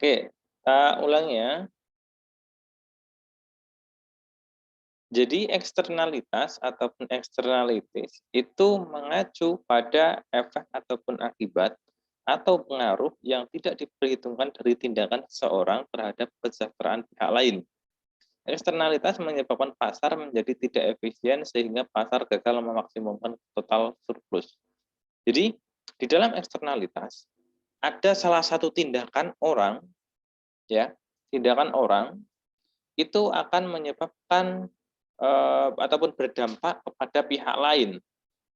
Oke, kita ulangi ya. Jadi eksternalitas ataupun eksternalitis itu mengacu pada efek ataupun akibat atau pengaruh yang tidak diperhitungkan dari tindakan seseorang terhadap kesejahteraan pihak lain. Eksternalitas menyebabkan pasar menjadi tidak efisien sehingga pasar gagal memaksimumkan total surplus. Jadi, di dalam eksternalitas ada salah satu tindakan orang ya, tindakan orang itu akan menyebabkan ataupun berdampak kepada pihak lain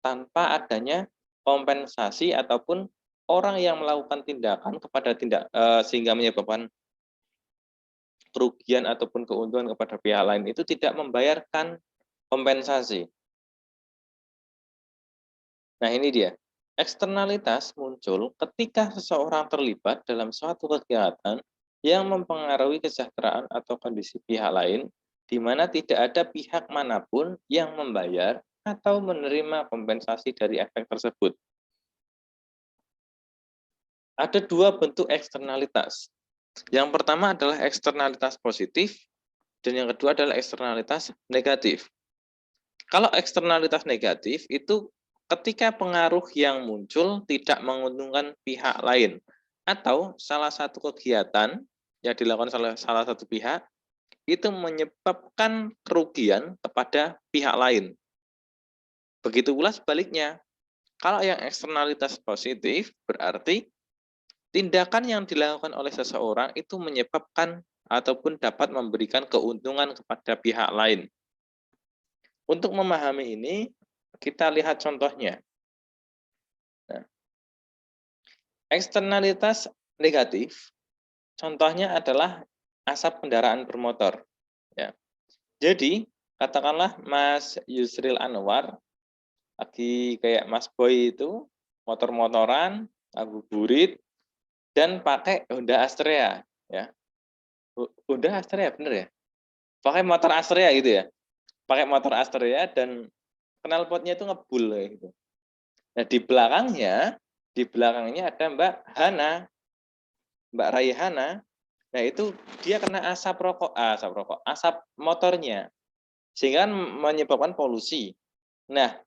tanpa adanya kompensasi ataupun orang yang melakukan tindakan kepada sehingga menyebabkan kerugian ataupun keuntungan kepada pihak lain itu tidak membayarkan kompensasi. Nah, ini dia. Eksternalitas muncul ketika seseorang terlibat dalam suatu kegiatan yang mempengaruhi kesejahteraan atau kondisi pihak lain, di mana tidak ada pihak manapun yang membayar atau menerima kompensasi dari efek tersebut. Ada dua bentuk eksternalitas. Yang pertama adalah eksternalitas positif, dan yang kedua adalah eksternalitas negatif. Kalau eksternalitas negatif itu ketika pengaruh yang muncul tidak menguntungkan pihak lain atau salah satu kegiatan yang dilakukan oleh salah satu pihak itu menyebabkan kerugian kepada pihak lain. Begitu pula sebaliknya. Kalau yang eksternalitas positif berarti tindakan yang dilakukan oleh seseorang itu menyebabkan ataupun dapat memberikan keuntungan kepada pihak lain. Untuk memahami ini, kita lihat contohnya. Nah, eksternalitas negatif, contohnya adalah asap kendaraan bermotor. Ya. Jadi, katakanlah Mas Yusril Anwar, lagi kayak Mas Boy itu, motor-motoran, ngabuburit, dan pakai Honda Astrea. Ya. Honda Astrea, bener ya? Pakai motor Astrea gitu ya? Pakai motor Astrea dan knalpotnya itu ngebul kayak gitu. Nah, di belakangnya ada Mbak Hana, Mbak Raihana. Nah, itu dia kena asap motornya, sehingga menyebabkan polusi. Nah,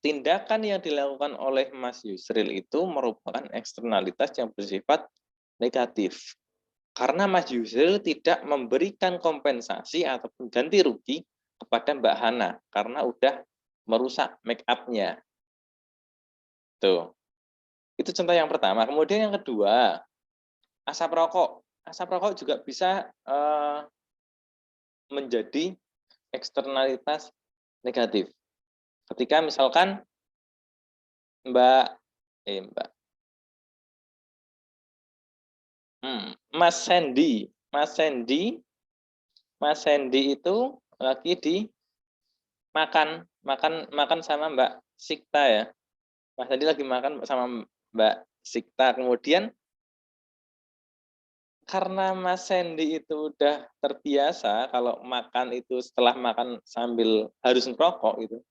tindakan yang dilakukan oleh Mas Yusril itu merupakan eksternalitas yang bersifat negatif. Karena Mas Yusril tidak memberikan kompensasi ataupun ganti rugi kepada Mbak Hana karena udah merusak make up-nya. Tuh. Itu contoh yang pertama. Kemudian yang kedua, asap rokok. Asap rokok juga bisa menjadi eksternalitas negatif. Ketika misalkan Mbak Mas Sandy, Mas Sandy itu lagi makan sama Mbak Sikta ya. Mas Sandy lagi makan sama Mbak Sikta. Kemudian karena Mas Sandy itu udah terbiasa kalau makan itu setelah makan sambil harus ngerokok gitu.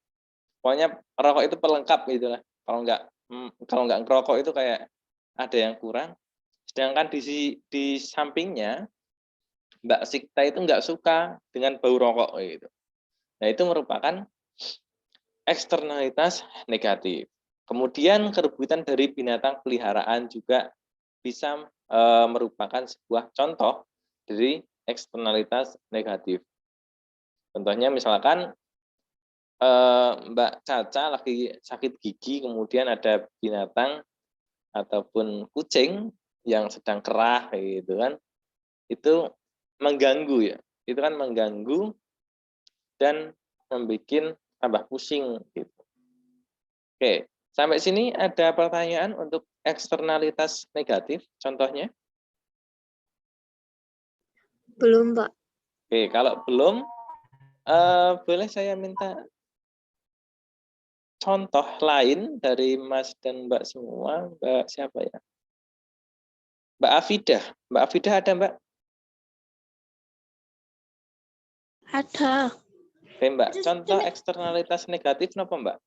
Pokoknya rokok itu pelengkap gitu lah. Kalau nggak ngerokok itu kayak ada yang kurang. Sedangkan di sampingnya Mbak Sikta itu nggak suka dengan bau rokok gitu. Nah, itu merupakan eksternalitas negatif. Kemudian kerebutan dari binatang peliharaan juga bisa merupakan sebuah contoh dari eksternalitas negatif. Contohnya misalkan Mbak Caca lagi sakit gigi, kemudian ada binatang ataupun kucing yang sedang kerah gitu kan, itu mengganggu ya, itu kan mengganggu dan membuat tambah pusing gitu. Oke, sampai sini ada pertanyaan untuk eksternalitas negatif, contohnya? Belum, Pak. Oke, kalau belum, boleh saya minta contoh lain dari Mas dan Mbak semua. Mbak siapa ya? Mbak Afidah. Mbak Afidah ada, Mbak? Ada. Oke, Mbak. Contoh eksternalitas negatif apa, Mbak?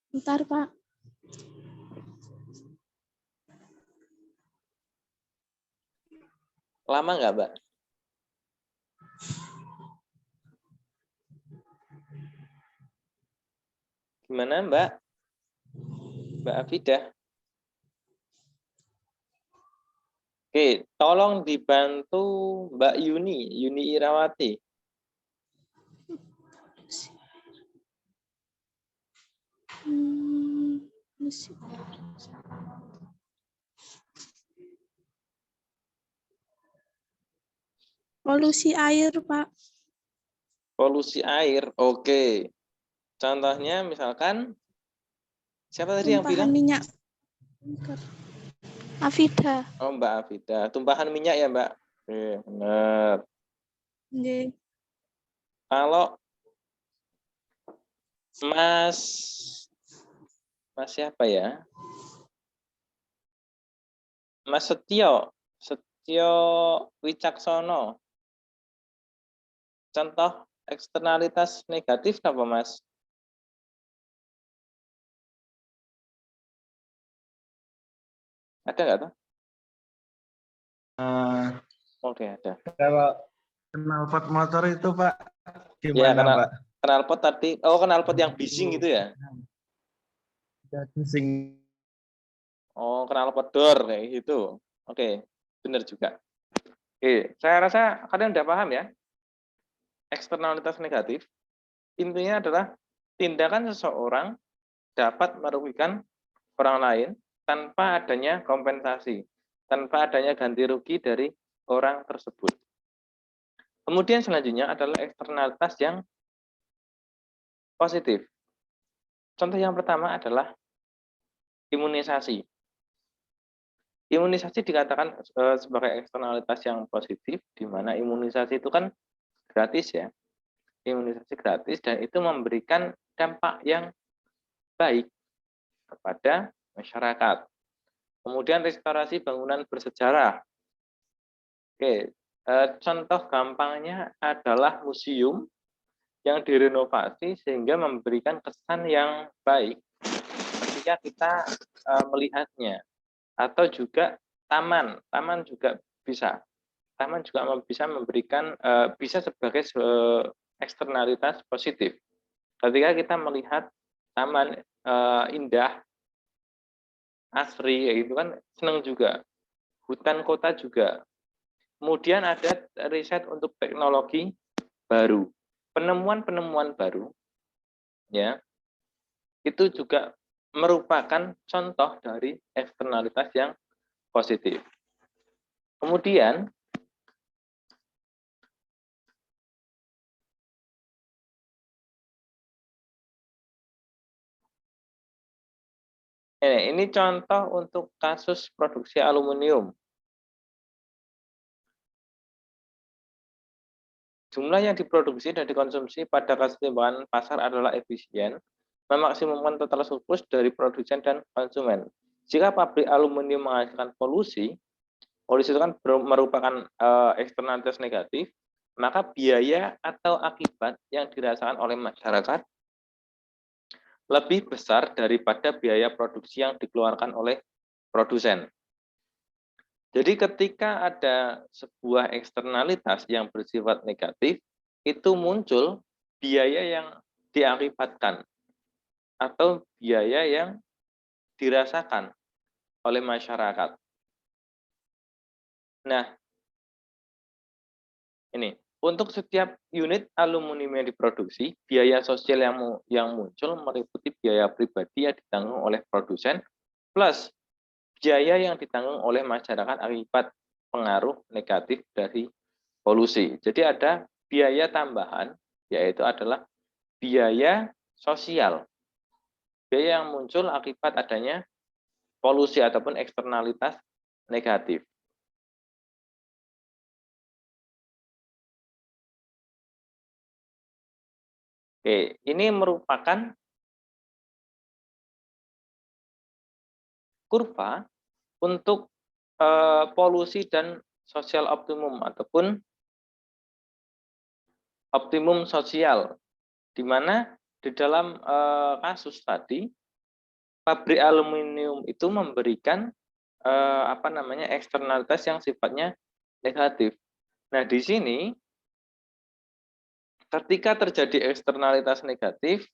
Bentar, Pak. Lama nggak, Mbak? Gimana, Mbak? Mbak Afidah? Oke, tolong dibantu Mbak Yuni Irawati. Polusi air, Pak. Polusi air, oke. Contohnya misalkan, siapa tadi yang Tumpahan bilang? minyak. Afida. Oh, Mbak Afidah. Tumpahan minyak ya, Mbak? Oke, benar. Nggih. Kalau Mas siapa ya? Mas Setio Wicaksono. Contoh eksternalitas negatif apa, Mas? Ada nggak tuh? Oke, ada. Kalau knalpot motor itu Pak, Ya, gimana Pak? knalpot tadi. Oh, knalpot yang bising gitu ya? Bising. Oh, knalpot door kayak gitu. Oke, benar juga. Oke, saya rasa kalian udah paham ya. Eksternalitas negatif intinya adalah tindakan seseorang dapat merugikan orang lain tanpa adanya kompensasi, tanpa adanya ganti rugi dari orang tersebut. Kemudian selanjutnya adalah eksternalitas yang positif. Contoh yang pertama adalah imunisasi. Imunisasi dikatakan sebagai eksternalitas yang positif, di mana imunisasi itu kan gratis ya. Imunisasi gratis dan itu memberikan dampak yang baik kepada masyarakat. Kemudian restorasi bangunan bersejarah. Oke, contoh gampangnya adalah museum yang direnovasi sehingga memberikan kesan yang baik ketika kita melihatnya. Atau juga taman juga bisa. Taman juga bisa memberikan, bisa sebagai eksternalitas positif. Ketika kita melihat taman indah, asri, itu kan senang juga. Hutan kota juga. Kemudian ada riset untuk teknologi baru, penemuan-penemuan baru, ya, itu juga merupakan contoh dari eksternalitas yang positif. Kemudian ini contoh untuk kasus produksi aluminium. Jumlah yang diproduksi dan dikonsumsi pada keseimbangan pasar adalah efisien, memaksimumkan total surplus dari produsen dan konsumen. Jika pabrik aluminium menghasilkan polusi itu kan merupakan eksternalitas negatif, maka biaya atau akibat yang dirasakan oleh masyarakat lebih besar daripada biaya produksi yang dikeluarkan oleh produsen. Jadi ketika ada sebuah eksternalitas yang bersifat negatif, itu muncul biaya yang diakibatkan atau biaya yang dirasakan oleh masyarakat. Nah, ini untuk setiap unit aluminium yang diproduksi, biaya sosial yang muncul meliputi biaya pribadi yang ditanggung oleh produsen plus biaya yang ditanggung oleh masyarakat akibat pengaruh negatif dari polusi. Jadi ada biaya tambahan, yaitu adalah biaya sosial. Biaya yang muncul akibat adanya polusi ataupun eksternalitas negatif. Oke, ini merupakan kurva untuk polusi dan sosial optimum ataupun optimum sosial di mana di dalam kasus tadi pabrik aluminium itu memberikan eksternalitas yang sifatnya negatif. Nah, di sini ketika terjadi eksternalitas negatif,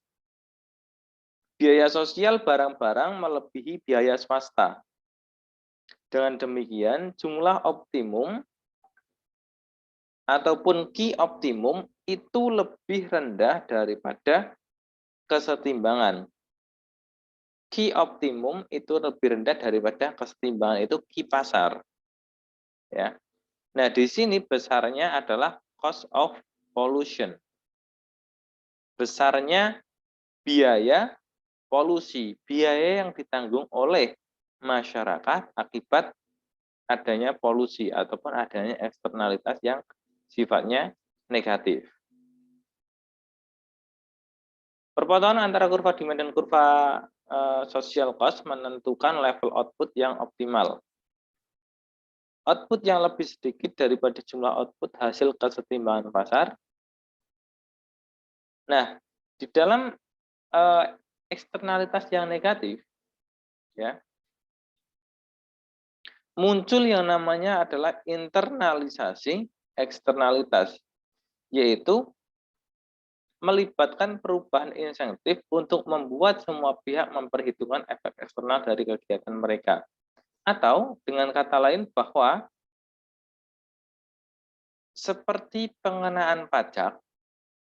biaya sosial barang-barang melebihi biaya swasta. Dengan demikian, jumlah optimum ataupun key optimum itu lebih rendah daripada kesetimbangan. Key optimum itu lebih rendah daripada kesetimbangan, itu key pasar. Ya. Nah, di sini besarnya adalah cost of pollution. Besarnya biaya polusi, biaya yang ditanggung oleh masyarakat akibat adanya polusi ataupun adanya eksternalitas yang sifatnya negatif. Perpotongan antara kurva demand dan kurva social cost menentukan level output yang optimal. Output yang lebih sedikit daripada jumlah output hasil kesetimbangan pasar. Nah, di dalam eksternalitas yang negatif, ya, muncul yang namanya adalah internalisasi eksternalitas, yaitu melibatkan perubahan insentif untuk membuat semua pihak memperhitungkan efek eksternal dari kegiatan mereka. Atau dengan kata lain bahwa seperti pengenaan pajak,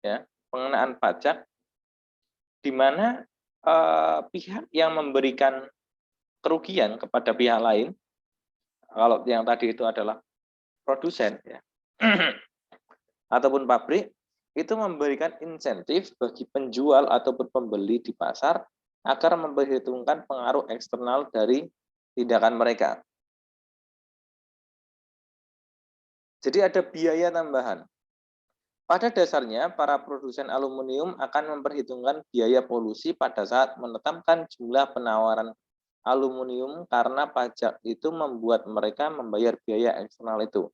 ya, pengenaan pajak di mana pihak yang memberikan kerugian kepada pihak lain, kalau yang tadi itu adalah produsen, ya, ataupun pabrik, itu memberikan insentif bagi penjual ataupun pembeli di pasar agar memperhitungkan pengaruh eksternal dari tindakan mereka. Jadi ada biaya tambahan. Pada dasarnya, para produsen aluminium akan memperhitungkan biaya polusi pada saat menetapkan jumlah penawaran aluminium karena pajak itu membuat mereka membayar biaya eksternal itu.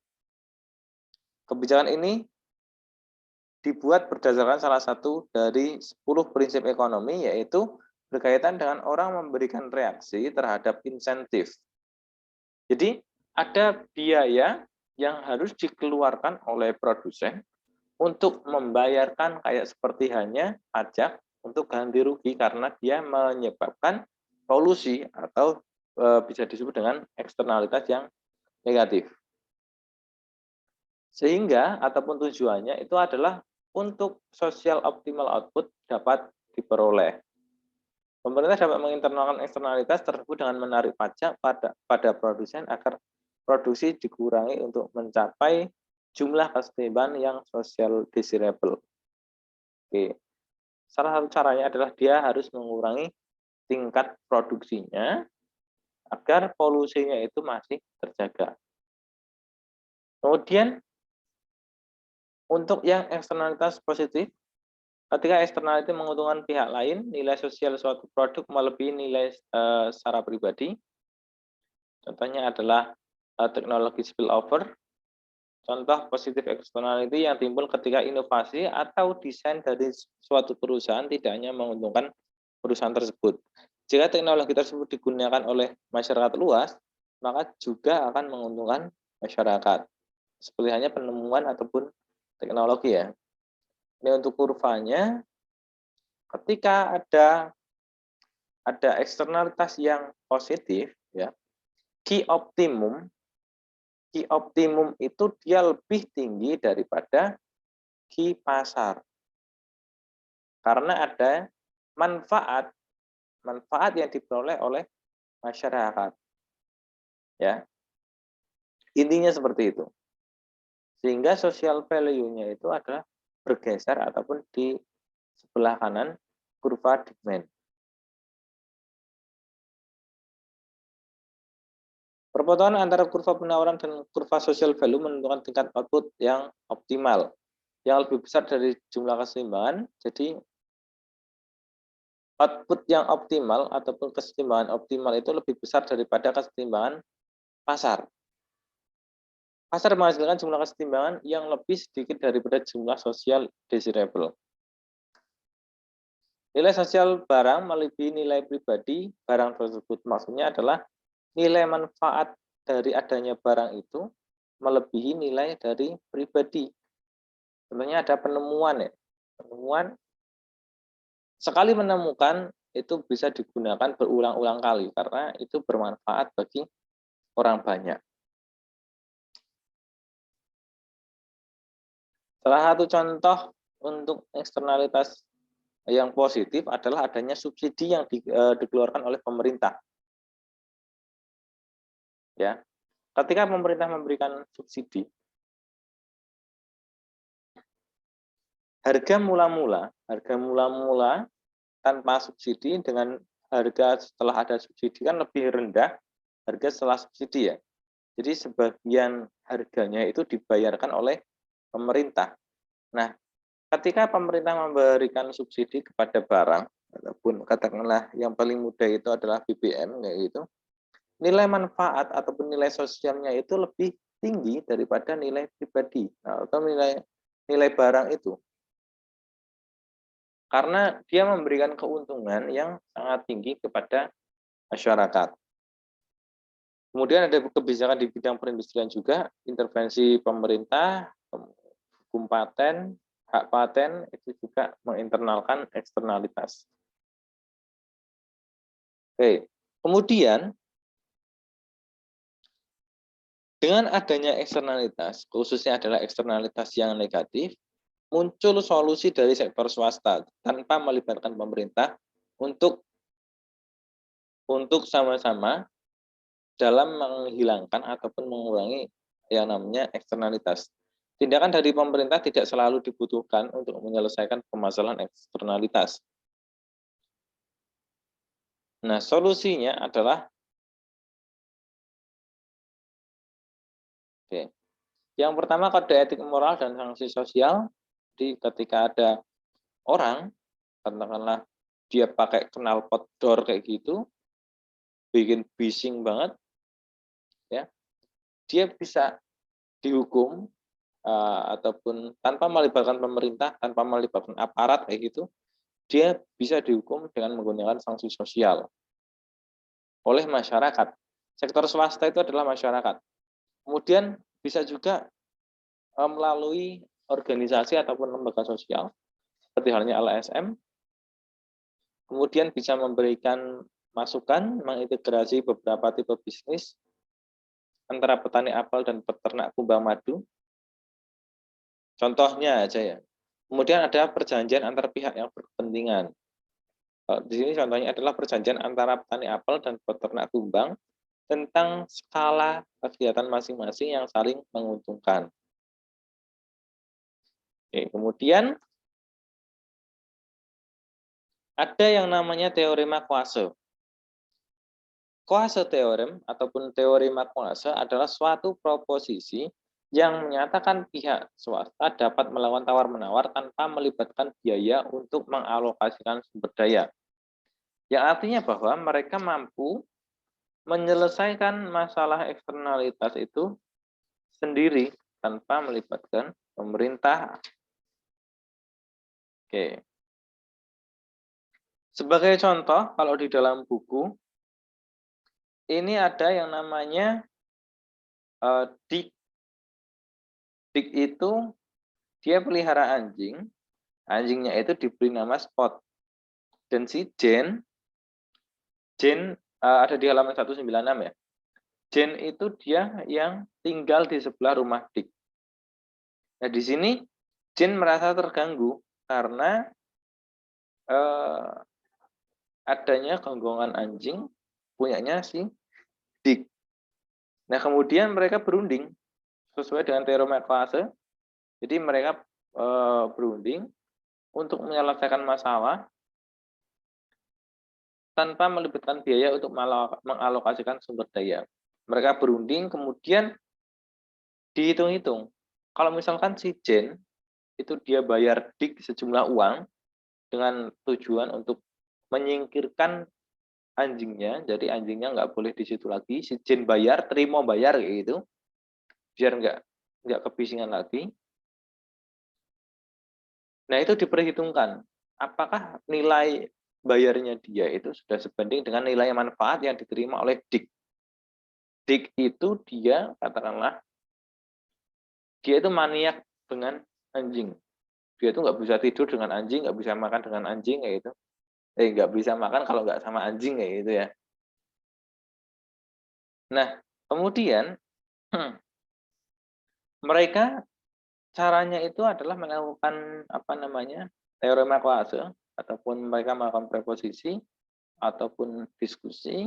Kebijakan ini dibuat berdasarkan salah satu dari 10 prinsip ekonomi, yaitu berkaitan dengan orang memberikan reaksi terhadap insentif. Jadi, ada biaya yang harus dikeluarkan oleh produsen untuk membayarkan kayak seperti hanya pajak untuk ganti rugi karena dia menyebabkan polusi atau bisa disebut dengan eksternalitas yang negatif. Sehingga ataupun tujuannya itu adalah untuk social optimal output dapat diperoleh. Pemerintah dapat menginternalkan eksternalitas tersebut dengan menarik pajak pada produsen agar produksi dikurangi untuk mencapai jumlah kesetimbangan yang social desirable. Oke. Salah satu caranya adalah dia harus mengurangi tingkat produksinya agar polusinya itu masih terjaga. Kemudian untuk yang eksternalitas positif, ketika eksternal itu menguntungkan pihak lain, nilai sosial suatu produk melebihi nilai secara pribadi. Contohnya adalah teknologi spillover. Contoh positif externality yang timbul ketika inovasi atau desain dari suatu perusahaan tidak hanya menguntungkan perusahaan tersebut. Jika teknologi tersebut digunakan oleh masyarakat luas, maka juga akan menguntungkan masyarakat. Seperti hanya penemuan ataupun teknologi, ya. Ini untuk kurvanya, ketika ada eksternalitas yang positif, ya, key optimum itu dia lebih tinggi daripada key pasar. Karena ada manfaat yang diperoleh oleh masyarakat. Ya. Intinya seperti itu. Sehingga social value-nya itu adalah bergeser ataupun di sebelah kanan kurva demand. Perpotongan antara kurva penawaran dan kurva social value menentukan tingkat output yang optimal, yang lebih besar dari jumlah kesetimbangan. Jadi output yang optimal ataupun kesetimbangan optimal itu lebih besar daripada kesetimbangan pasar. Pasar menghasilkan jumlah kesetimbangan yang lebih sedikit daripada jumlah social desirable. Nilai sosial barang melebihi nilai pribadi barang tersebut. Maksudnya adalah nilai manfaat dari adanya barang itu melebihi nilai dari pribadi. Contohnya ada penemuan ya. Penemuan sekali menemukan itu bisa digunakan berulang-ulang kali karena itu bermanfaat bagi orang banyak. Salah satu contoh untuk eksternalitas yang positif adalah adanya subsidi yang dikeluarkan oleh pemerintah. Ya, ketika pemerintah memberikan subsidi, harga mula-mula tanpa subsidi dengan harga setelah ada subsidi kan lebih rendah harga setelah subsidi ya. Jadi sebagian harganya itu dibayarkan oleh pemerintah. Nah, ketika pemerintah memberikan subsidi kepada barang, ataupun katakanlah yang paling mudah itu adalah BBM, kayak gitu, nilai manfaat ataupun nilai sosialnya itu lebih tinggi daripada nilai pribadi atau nilai barang itu. Karena dia memberikan keuntungan yang sangat tinggi kepada masyarakat. Kemudian ada kebijakan di bidang perindustrian juga, intervensi pemerintah, hukum paten, hak paten itu juga menginternalkan eksternalitas. Oke, kemudian dengan adanya eksternalitas, khususnya adalah eksternalitas yang negatif, muncul solusi dari sektor swasta tanpa melibatkan pemerintah untuk sama-sama dalam menghilangkan ataupun mengurangi yang namanya eksternalitas. Tindakan dari pemerintah tidak selalu dibutuhkan untuk menyelesaikan permasalahan eksternalitas. Nah, solusinya adalah yang pertama kode etik moral dan sanksi sosial. Jadi ketika ada orang, katakanlah dia pakai knalpot door kayak gitu, bikin bising banget, ya, dia bisa dihukum ataupun tanpa melibatkan pemerintah, tanpa melibatkan aparat kayak gitu, dia bisa dihukum dengan menggunakan sanksi sosial oleh masyarakat. Sektor swasta itu adalah masyarakat. Kemudian bisa juga melalui organisasi ataupun lembaga sosial, seperti halnya LSM, kemudian bisa memberikan masukan, mengintegrasi beberapa tipe bisnis antara petani apel dan peternak kumbang madu. Contohnya aja ya. Kemudian ada perjanjian antar pihak yang berkepentingan. Di sini contohnya adalah perjanjian antara petani apel dan peternak kumbang tentang skala kegiatan masing-masing yang saling menguntungkan. Oke, kemudian ada yang namanya teorema Quase. Quase teorem ataupun teorema Quase adalah suatu proposisi yang menyatakan pihak swasta dapat melakukan tawar-menawar tanpa melibatkan biaya untuk mengalokasikan sumber daya. Yang artinya bahwa mereka mampu menyelesaikan masalah eksternalitas itu sendiri tanpa melibatkan pemerintah. Oke. Sebagai contoh, kalau di dalam buku, ini ada yang namanya Dick. Dick itu dia pelihara anjing, anjingnya itu diberi nama Spot. Dan si Jane ada di halaman 196 ya. Jane itu dia yang tinggal di sebelah rumah Dick. Nah di sini Jane merasa terganggu karena adanya gonggongan anjing punyanya si Dick. Nah kemudian mereka berunding sesuai dengan teorema Quase. Jadi mereka berunding untuk menyelesaikan masalah tanpa melibatkan biaya untuk mengalokasikan sumber daya. Mereka berunding, kemudian dihitung-hitung. Kalau misalkan si Jane itu dia bayar Dick sejumlah uang dengan tujuan untuk menyingkirkan anjingnya, jadi anjingnya nggak boleh di situ lagi. Si Jane bayar, terima bayar kayak gitu, biar nggak kebisingan lagi. Nah itu diperhitungkan. apakah nilai bayarnya dia itu sudah sebanding dengan nilai manfaat yang diterima oleh Dik. Dik itu dia, katakanlah, dia itu maniak dengan anjing. Dia itu nggak bisa tidur dengan anjing, nggak bisa makan dengan anjing, kayak gitu. Nggak bisa makan kalau nggak sama anjing, kayak gitu ya. Nah, kemudian mereka caranya itu adalah melakukan teorema Klase, ataupun mereka melakukan preposisi, ataupun diskusi,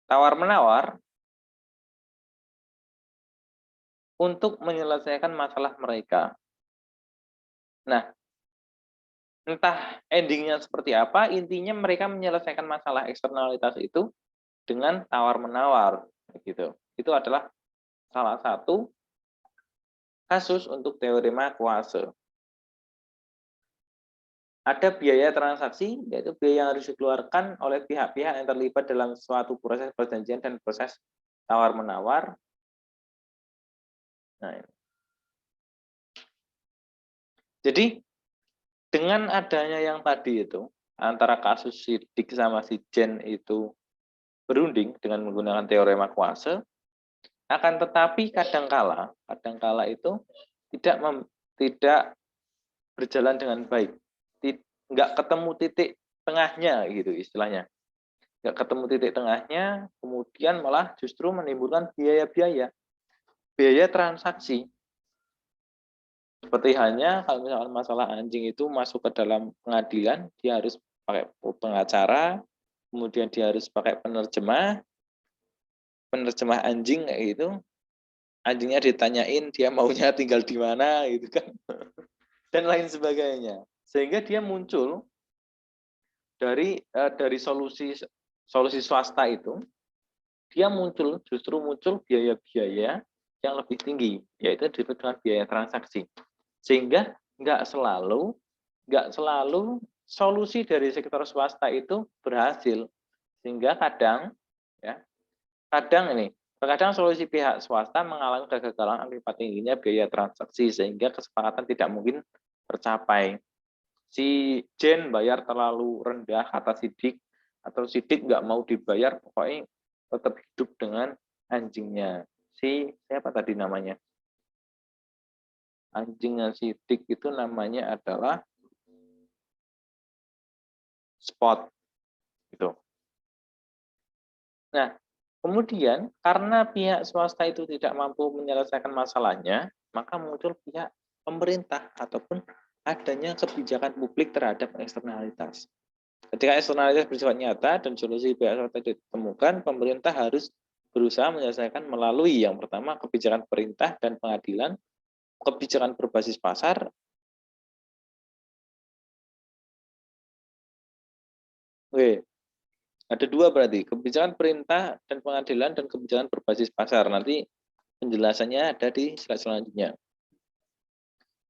tawar-menawar, untuk menyelesaikan masalah mereka. Nah, entah endingnya seperti apa, intinya mereka menyelesaikan masalah eksternalitas itu dengan tawar-menawar. Gitu. Itu adalah salah satu kasus untuk teorema Klase. Ada biaya transaksi, yaitu biaya yang harus dikeluarkan oleh pihak-pihak yang terlibat dalam suatu proses perjanjian dan proses tawar-menawar. Nah, jadi dengan adanya yang tadi itu, antara kasus si Dik sama si Jen itu berunding dengan menggunakan teorema Klase, akan tetapi kadangkala itu tidak berjalan dengan baik, nggak ketemu titik tengahnya gitu istilahnya, nggak ketemu titik tengahnya, kemudian malah justru menimbulkan biaya transaksi. Seperti halnya kalau misalkan masalah anjing itu masuk ke dalam pengadilan, dia harus pakai pengacara, kemudian dia harus pakai penerjemah anjing kayak gitu. Anjingnya ditanyain dia maunya tinggal di mana gitu kan. Dan lain sebagainya. Sehingga dia muncul dari solusi swasta itu, dia justru muncul biaya-biaya yang lebih tinggi, yaitu disebut dengan biaya transaksi. Sehingga nggak selalu solusi dari sektor swasta itu berhasil. Sehingga kadang solusi pihak swasta mengalami kegagalan akibat tingginya biaya transaksi, sehingga kesepakatan tidak mungkin tercapai. Si Jen bayar terlalu rendah kata Sidik, atau Sidik nggak mau dibayar, pokoknya tetap hidup dengan anjingnya. Siapa tadi namanya? Anjingnya Sidik itu namanya adalah Spot. Gitu. Nah, kemudian karena pihak swasta itu tidak mampu menyelesaikan masalahnya, maka muncul pihak pemerintah ataupun adanya kebijakan publik terhadap eksternalitas. Ketika eksternalitas bersifat nyata dan solusi pihak swasta ditemukan, pemerintah harus berusaha menyelesaikan melalui yang pertama kebijakan perintah dan pengadilan, kebijakan berbasis pasar, ada dua berarti, kebijakan perintah dan pengadilan dan kebijakan berbasis pasar. Nanti penjelasannya ada di slide selanjutnya.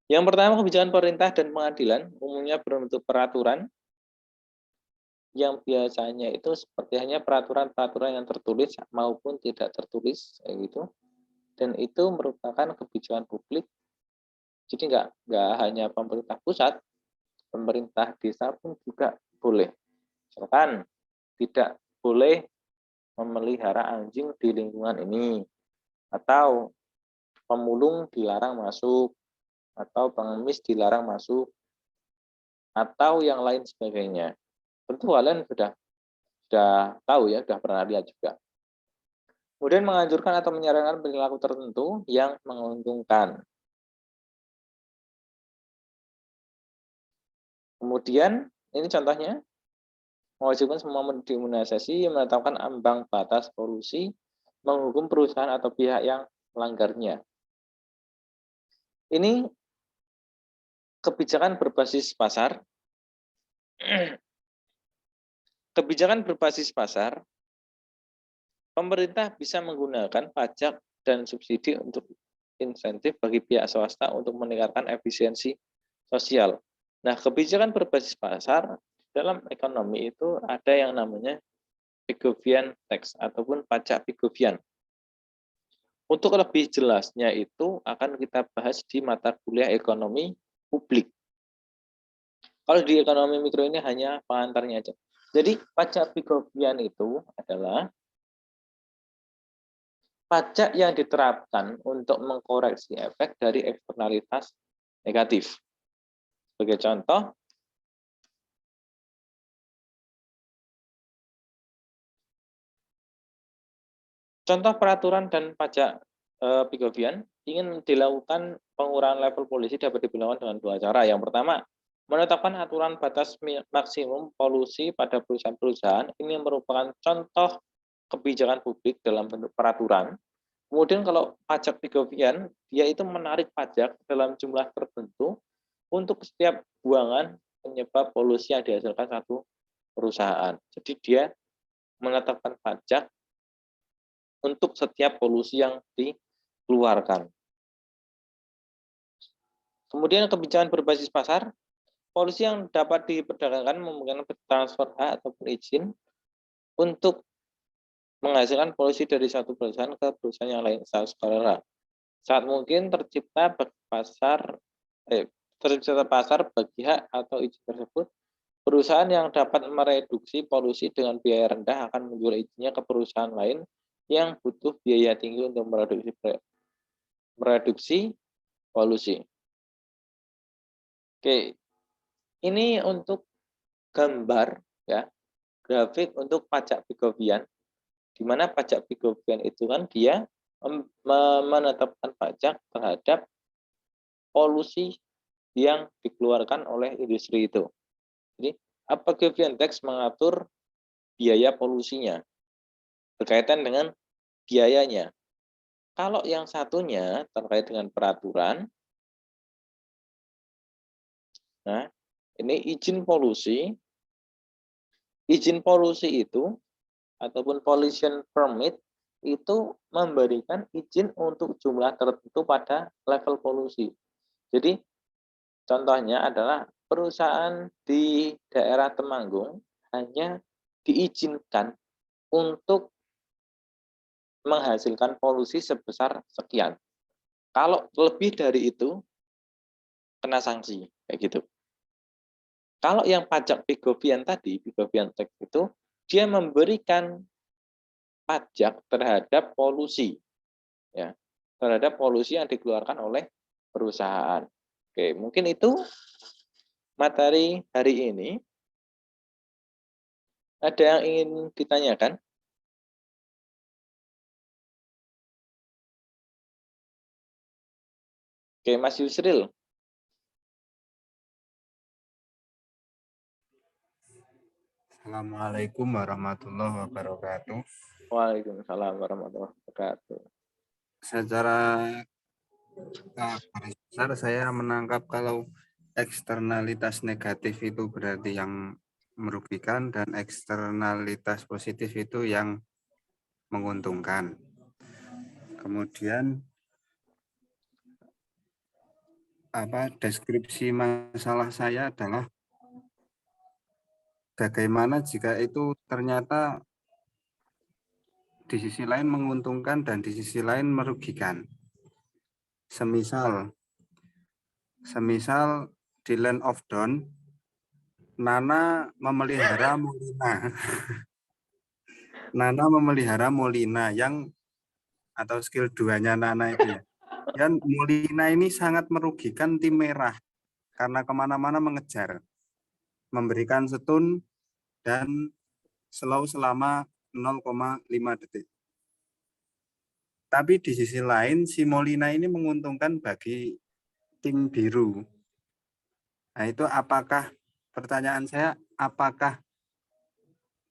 Yang pertama, kebijakan perintah dan pengadilan umumnya berbentuk peraturan yang biasanya itu seperti hanya peraturan-peraturan yang tertulis maupun tidak tertulis, kayak gitu. Dan itu merupakan kebijakan publik. Jadi nggak hanya pemerintah pusat, pemerintah desa pun juga boleh. Misalkan tidak boleh memelihara anjing di lingkungan ini, atau pemulung dilarang masuk, atau pengemis dilarang masuk, atau yang lain sebagainya. Tentu kalian sudah tahu ya, sudah pernah lihat juga. Kemudian menganjurkan atau menyarankan perilaku tertentu yang menguntungkan. Kemudian, ini contohnya, mewajibkan semua imunisasi, menetapkan ambang batas polusi, menghukum perusahaan atau pihak yang melanggarnya. Ini kebijakan berbasis pasar. Kebijakan berbasis pasar, pemerintah bisa menggunakan pajak dan subsidi untuk insentif bagi pihak swasta untuk meningkatkan efisiensi sosial. Nah, kebijakan berbasis pasar dalam ekonomi itu ada yang namanya Pigovian tax ataupun pajak Pigovian. Untuk lebih jelasnya itu akan kita bahas di mata kuliah ekonomi publik. Kalau di ekonomi mikro ini hanya pengantarnya aja. Jadi pajak Pigovian itu adalah pajak yang diterapkan untuk mengkoreksi efek dari eksternalitas negatif. Sebagai contoh, peraturan dan pajak Pigovian ingin dilakukan pengurangan level polusi dapat dilakukan dengan dua cara. Yang pertama, menetapkan aturan batas maksimum polusi pada perusahaan-perusahaan. Ini merupakan contoh kebijakan publik dalam bentuk peraturan. Kemudian kalau pajak Pigovian, dia itu menarik pajak dalam jumlah tertentu untuk setiap buangan penyebab polusi yang dihasilkan satu perusahaan. Jadi dia menetapkan pajak untuk setiap polusi yang dikeluarkan. Kemudian kebijakan berbasis pasar, polusi yang dapat diperdagangkan memungkinkan transfer hak ataupun izin untuk menghasilkan polusi dari satu perusahaan ke perusahaan yang lain secara sukarela. Saat mungkin tercipta pasar bagi hak atau izin tersebut, perusahaan yang dapat mereduksi polusi dengan biaya rendah akan menjual izinnya ke perusahaan lain yang butuh biaya tinggi untuk mereduksi polusi. Oke, ini untuk gambar ya, grafik untuk pajak Pigovian, di mana pajak Pigovian itu kan dia menetapkan pajak terhadap polusi yang dikeluarkan oleh industri itu. Jadi, Pigovian tax mengatur biaya polusinya berkaitan dengan biayanya. Kalau yang satunya terkait dengan peraturan, nah ini izin polusi itu ataupun pollution permit itu memberikan izin untuk jumlah tertentu pada level polusi. Jadi contohnya adalah perusahaan di daerah Temanggung hanya diizinkan untuk menghasilkan polusi sebesar sekian. Kalau lebih dari itu kena sanksi kayak gitu. Kalau yang pajak Pigovian tadi, Pigovian tax itu dia memberikan pajak terhadap polusi, ya, terhadap polusi yang dikeluarkan oleh perusahaan. Oke, mungkin itu materi hari ini. Ada yang ingin ditanyakan? Oke, Mas Yusril. Assalamualaikum warahmatullahi wabarakatuh. Waalaikumsalam warahmatullahi wabarakatuh. Secara garis besar saya menangkap kalau eksternalitas negatif itu berarti yang merugikan dan eksternalitas positif itu yang menguntungkan. Kemudian deskripsi masalah saya adalah bagaimana jika itu ternyata di sisi lain menguntungkan dan di sisi lain merugikan. Semisal di Land of Dawn, Nana memelihara Molina. Nana memelihara Molina yang atau skill 2-nya Nana itu ya. Dan Molina ini sangat merugikan tim merah karena kemana-mana mengejar, memberikan stun dan slow selama 0,5 detik. Tapi di sisi lain si Molina ini menguntungkan bagi tim biru. Nah itu pertanyaan saya apakah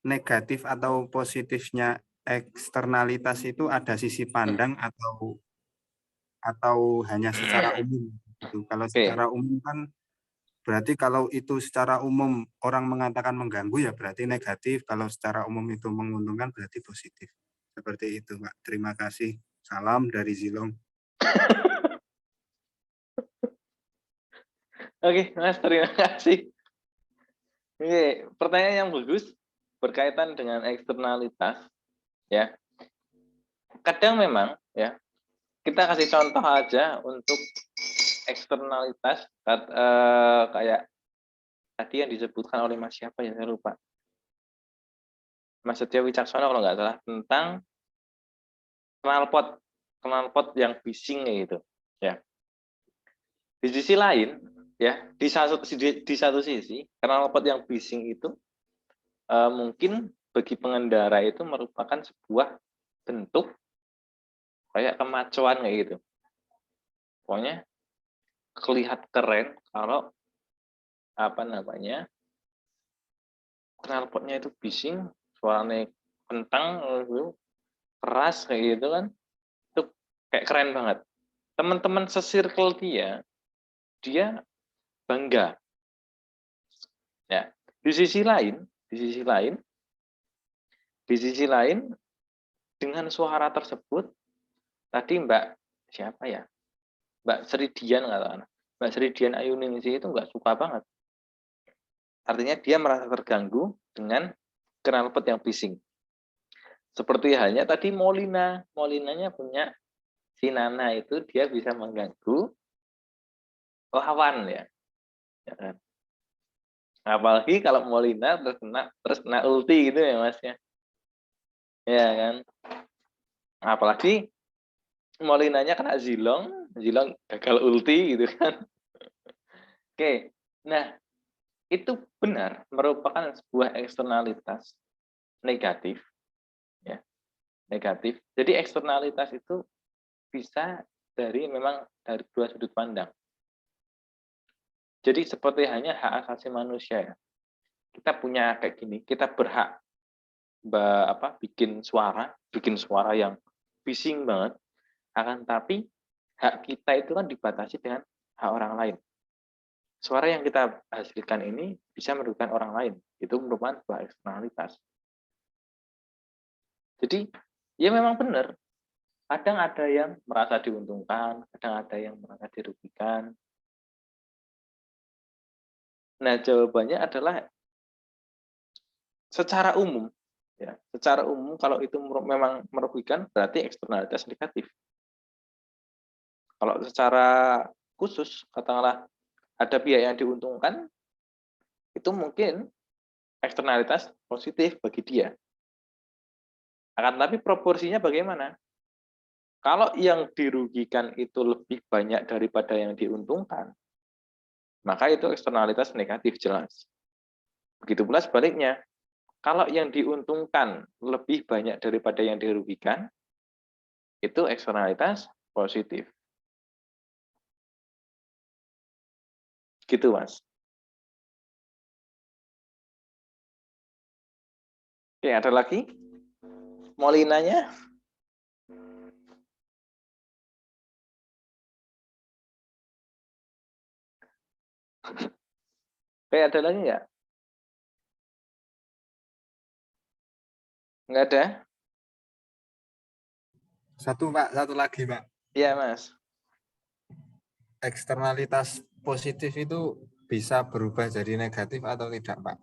negatif atau positifnya eksternalitas itu ada sisi pandang atau hanya secara umum gitu. Kalau secara umum kan berarti kalau itu secara umum orang mengatakan mengganggu ya berarti negatif, kalau secara umum itu menguntungkan berarti positif. Seperti itu, Pak. Terima kasih. Salam dari Zilong. Oke, Mas, terima kasih. Oke, pertanyaan yang bagus berkaitan dengan eksternalitas, ya. Kadang memang, ya, kita kasih contoh aja untuk eksternalitas kayak tadi yang disebutkan oleh Mas siapa ya, saya lupa. Mas Setia Wicaksono kalau nggak salah, tentang knalpot yang bising kayak gitu. Ya. Di sisi lain, ya di satu sisi, knalpot yang bising itu mungkin bagi pengendara itu merupakan sebuah bentuk kayak kemacuan kayak gitu. Pokoknya kelihatan keren kalau knalpotnya itu bising, suaranya kencang, keras kayak gitu kan, itu kayak keren banget. Teman-teman sesirkel dia bangga. Ya, di sisi lain dengan suara tersebut tadi Mbak siapa ya? Mbak Sri Dian katakan. Mbak Sri Dian Ayuningsih itu nggak suka banget. Artinya dia merasa terganggu dengan knalpot yang bising. Seperti halnya tadi Molinanya punya si Nana itu dia bisa mengganggu lawan ya. Ya kan? Apalagi kalau Molina terus kena ulti gitu ya Mas ya. Ya kan. Apalagi Molinanya kena Zilong gagal ulti gitu kan. Oke. Nah, itu benar merupakan sebuah eksternalitas negatif ya. Negatif. Jadi eksternalitas itu bisa memang dari dua sudut pandang. Jadi seperti hanya hak asasi manusia ya. Kita punya kayak gini, kita berhak bikin suara yang bising banget. Akan tapi hak kita itu kan dibatasi dengan hak orang lain. Suara yang kita hasilkan ini bisa merugikan orang lain. Itu merupakan sebuah eksternalitas. Jadi ya memang benar. Kadang ada yang merasa diuntungkan, kadang ada yang merasa dirugikan. Nah, jawabannya adalah secara umum, ya, secara umum kalau itu memang merugikan berarti eksternalitas negatif. Kalau secara khusus, katakanlah ada pihak yang diuntungkan, itu mungkin eksternalitas positif bagi dia. Akan tetapi proporsinya bagaimana? Kalau yang dirugikan itu lebih banyak daripada yang diuntungkan, maka itu eksternalitas negatif jelas. Begitu pula sebaliknya, kalau yang diuntungkan lebih banyak daripada yang dirugikan, itu eksternalitas positif. Gitu, Mas. Oke, ada lagi? Molinanya? Oke, ada lagi nggak? Nggak ada? Satu lagi Pak. Iya, Mas. Eksternalitas positif itu bisa berubah jadi negatif atau tidak Pak?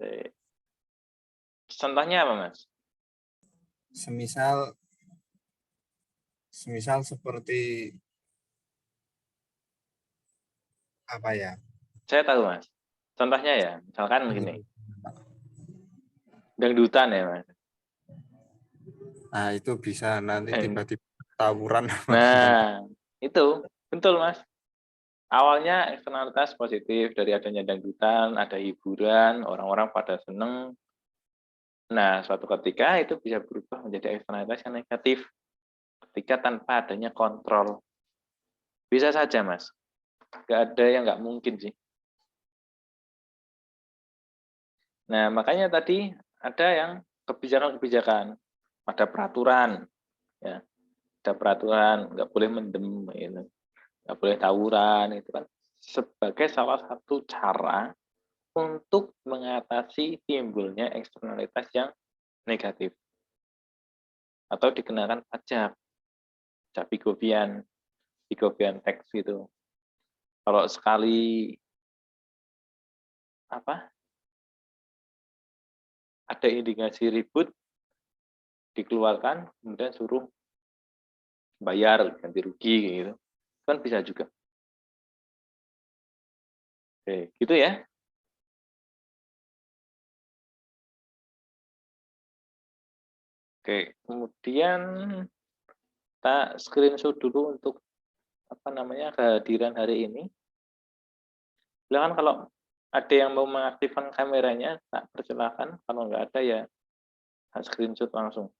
Oke. Contohnya apa, Mas? Semisal seperti apa ya? Saya tahu, Mas. Contohnya ya, misalkan begini. Dangdutan ya, Mas. Nah, itu bisa nanti tiba-tiba tawuran. Nah, itu betul, Mas. Awalnya eksternalitas positif dari adanya dangdutan, ada hiburan, orang-orang pada seneng. Nah, suatu ketika itu bisa berubah menjadi eksternalitas yang negatif ketika tanpa adanya kontrol. Bisa saja, Mas. Nggak ada yang nggak mungkin sih. Nah, makanya tadi ada yang kebijakan-kebijakan, ada peraturan, ya, ada peraturan, nggak boleh mendem, gitu. Nggak boleh tawuran, itu kan sebagai salah satu cara untuk mengatasi timbulnya eksternalitas yang negatif atau dikenakan pajak Pigovian tax gitu. Kalau sekali ada indikasi ribut dikeluarkan, kemudian suruh bayar ganti rugi gitu, kan bisa juga. Oke, gitu ya. Oke, kemudian kita screenshot dulu untuk kehadiran hari ini. Silakan kalau ada yang mau mengaktifkan kameranya, tak persilakan. Kalau nggak ada ya screenshot langsung.